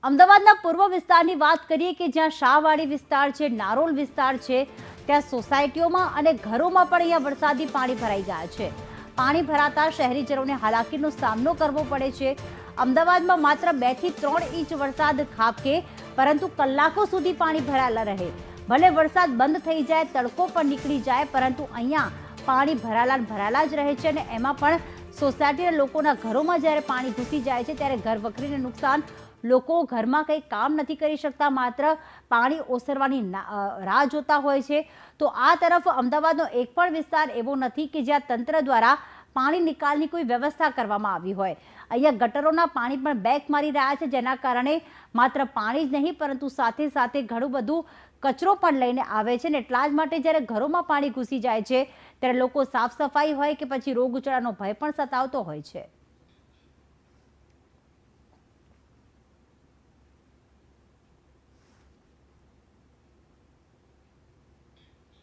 અમદાવાદના પૂર્વ વિસ્તારની વાત કરીએ કે જ્યાં શાહવાડી વિસ્તાર છે, નારોલ વિસ્તાર છે, ત્યાં સોસાયટીઓમાં અને ઘરોમાં પણ અહીંયા વરસાદી પાણી ભરાઈ ગયા છે. પાણી ભરાતા શહેરીજનોને હાલાકીનો સામનો કરવો પડે છે. અમદાવાદમાં માત્ર 2 થી 3 ઇંચ વરસાદ ખાબકે, પરંતુ કલાકો સુધી પાણી ભરાયેલા રહે. ભલે વરસાદ બંધ થઈ જાય, તડકો પણ નીકળી જાય, પરંતુ અહીંયા પાણી ભરાયેલા જ રહે છે. અને એમાં પણ સોસાયટીના લોકોના ઘરોમાં જ્યારે પાણી ઘૂસી જાય છે ત્યારે ઘર વખરીને નુકસાન. લોકો ઘરમાં કંઈ કામ નથી કરી શકતા, માત્ર પાણી ઓસરવાની રાહ જોતા હોય છે. તો આ તરફ અમદાવાદનો એક પણ વિસ્તાર એવો નથી કે જ્યાં તંત્ર દ્વારા પાણી નિકાલની કોઈ વ્યવસ્થા કરવામાં આવી હોય. અહીંયા ગટરોના પાણી પણ બેક મારી રહ્યા છે, જેના કારણે માત્ર પાણી જ નહીં પરંતુ સાથે સાથે ઘણું બધું કચરો પણ લઈને આવે છે. ને એટલા જ માટે જ્યારે ઘરોમાં પાણી ઘૂસી જાય છે ત્યારે લોકો સાફ સફાઈ હોય કે પછી રોગચાળાનો ભય પણ સતાવતો હોય છે.